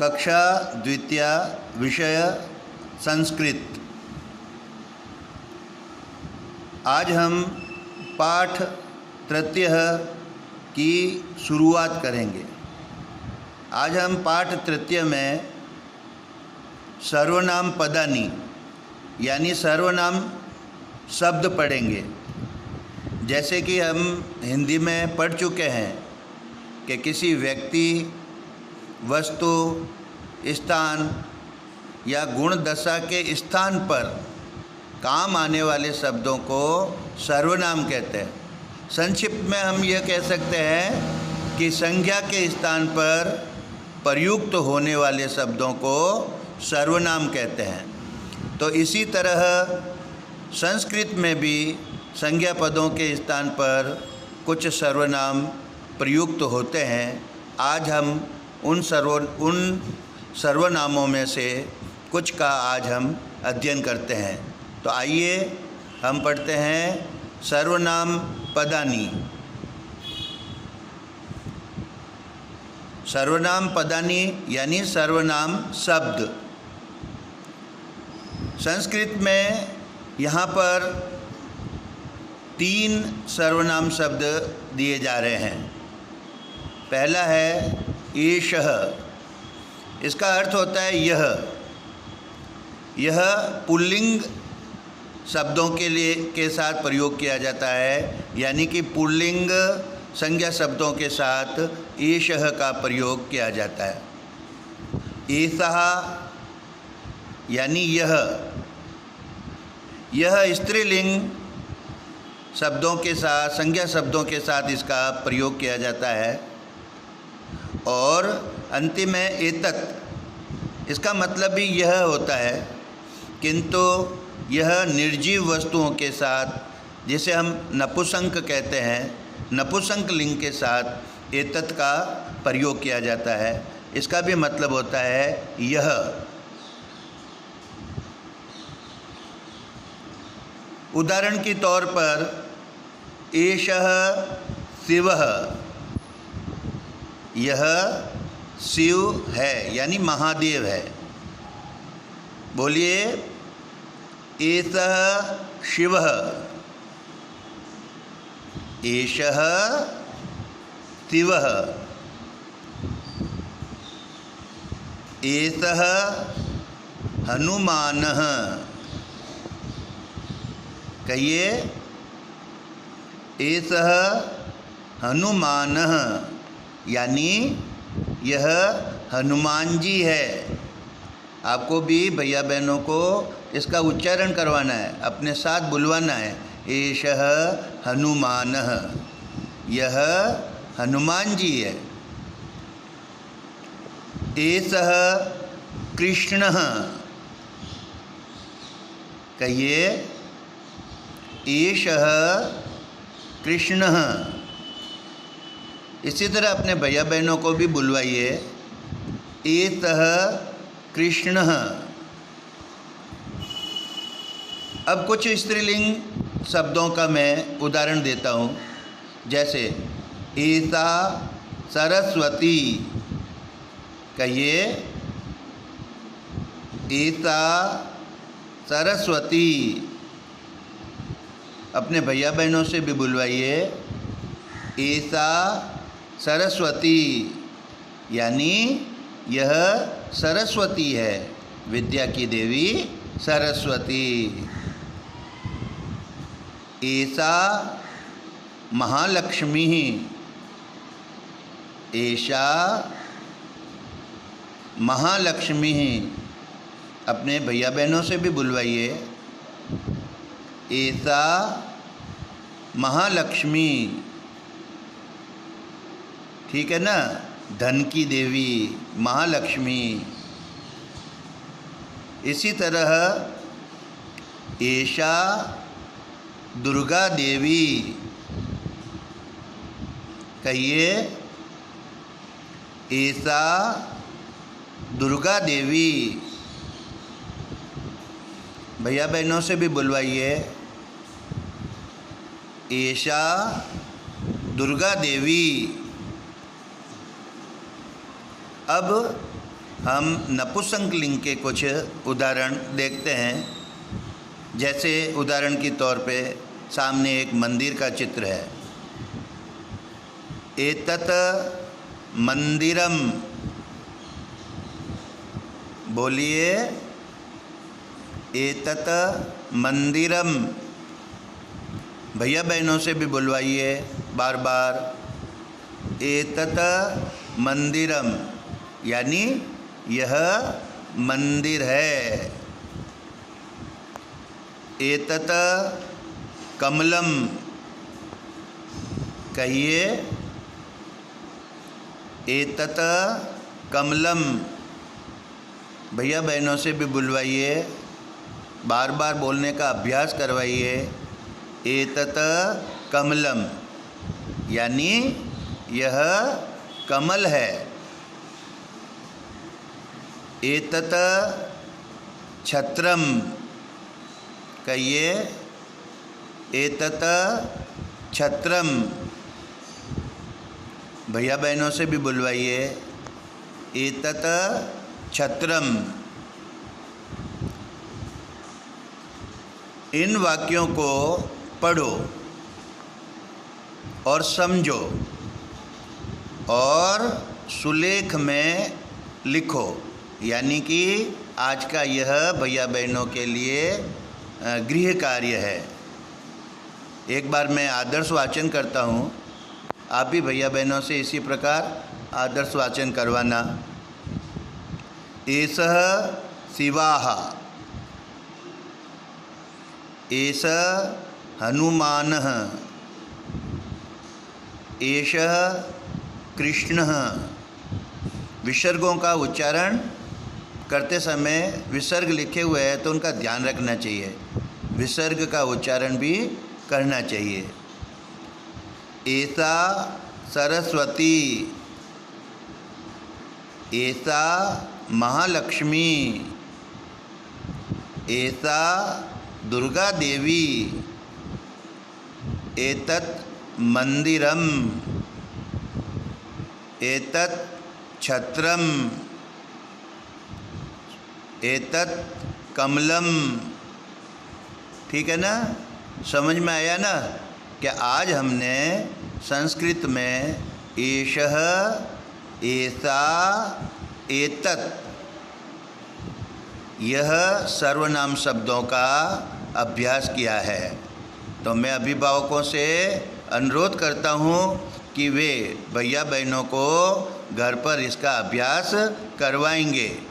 कक्षा द्वितीय विषय संस्कृत। आज हम पाठ तृतीय की शुरुआत करेंगे। आज हम पाठ तृतीय में सर्वनाम पदानी यानी सर्वनाम शब्द पढ़ेंगे। जैसे कि हम हिंदी में पढ़ चुके हैं कि किसी व्यक्ति, वस्तु, स्थान या गुण दशा के स्थान पर काम आने वाले शब्दों को सर्वनाम कहते हैं। संक्षिप्त में हम यह कह सकते हैं कि संज्ञा के स्थान पर प्रयुक्त होने वाले शब्दों को सर्वनाम कहते हैं। तो इसी तरह संस्कृत में भी संज्ञा पदों के स्थान पर कुछ सर्वनाम प्रयुक्त होते हैं। आज हम उन सर्वनामों में से कुछ का आज हम अध्ययन करते हैं। तो आइए हम पढ़ते हैं सर्वनाम पदानी। सर्वनाम पदानी यानी सर्वनाम शब्द। संस्कृत में यहाँ पर 3 सर्वनाम शब्द दिए जा रहे हैं। पहला है एषः। इसका अर्थ होता है यह। यह पुल्लिंग शब्दों के साथ प्रयोग किया जाता है, यानी कि पुल्लिंग संज्ञा शब्दों के साथ एषः का प्रयोग किया जाता है। एषः यानी यह स्त्रीलिंग शब्दों के साथ, संज्ञा शब्दों के साथ इसका प्रयोग किया जाता है। और अंतिम में एतत्। इसका मतलब भी यह होता है, किंतु यह निर्जीव वस्तुओं के साथ, जिसे हम नपुंसक कहते हैं, नपुंसक लिंग के साथ एतत् का प्रयोग किया जाता है। इसका भी मतलब होता है यह। उदाहरण के तौर पर एषः शिवः। यह शिव है यानी महादेव है। बोलिए एषः शिवः। एषः शिवः। एषः हनुमानः। कहिए एषः हनुमानः यानी यह हनुमान जी है। आपको भी भैया बहनों को इसका उच्चारण करवाना है, अपने साथ बुलवाना है। एषः हनुमानः, यह हनुमान जी है। एषः कृष्णः। कहिए एषः कृष्णः। इसी तरह अपने भैया बहनों को भी बुलवाइए। एषः कृष्णः। अब कुछ स्त्रीलिंग शब्दों का मैं उदाहरण देता हूँ। जैसे एषा सरस्वती। कहिए एषा सरस्वती। अपने भैया बहनों से भी बुलवाइए। एषा सरस्वती यानी यह सरस्वती है, विद्या की देवी सरस्वती। एषा महालक्ष्मी। एषा महालक्ष्मी। अपने भैया बहनों से भी बुलवाइए। एषा महालक्ष्मी। ठीक है ना, धन की देवी महालक्ष्मी। इसी तरह एषा दुर्गा देवी। कहिए एषा दुर्गा देवी। भैया बहनों से भी बुलवाइए। एषा दुर्गा देवी। अब हम नपुंसक लिंग के कुछ उदाहरण देखते हैं। जैसे उदाहरण के तौर पे सामने एक मंदिर का चित्र है। एतत् मंदिरम, बोलिए एतत् मंदिरम। भैया बहनों से भी बुलवाइए बार बार, एतत् मंदिरम, यानी यह मंदिर है। एतत् कमलम, कहिए एतत् कमलम। भैया बहनों से भी बुलवाइए, बार बार बोलने का अभ्यास करवाइए। एतत् कमलम, यानी यह कमल है। एतत् छत्रम, कहिए एतत् छत्रम। भैया बहनों से भी बुलवाइए, एतत् छत्रम। इन वाक्यों को पढ़ो और समझो और सुलेख में लिखो। यानी कि आज का यह भैया बहनों के लिए गृह कार्य है। एक बार मैं आदर्श वाचन करता हूँ, आप भी भैया बहनों से इसी प्रकार आदर्श वाचन करवाना। एषः शिवाः, एष हनुमानः, एषः कृष्णः। विसर्गों का उच्चारण करते समय विसर्ग लिखे हुए हैं तो उनका ध्यान रखना चाहिए, विसर्ग का उच्चारण भी करना चाहिए। एषा सरस्वती, एषा महालक्ष्मी, एषा दुर्गा देवी, एतत् मंदिरम, एतत् छत्रम, एतत् कमलम। ठीक है ना, समझ में आया ना? क्या आज हमने संस्कृत में एषः, एषा, एतत्, यह सर्वनाम शब्दों का अभ्यास किया है। तो मैं अभिभावकों से अनुरोध करता हूँ कि वे भैया बहनों को घर पर इसका अभ्यास करवाएंगे।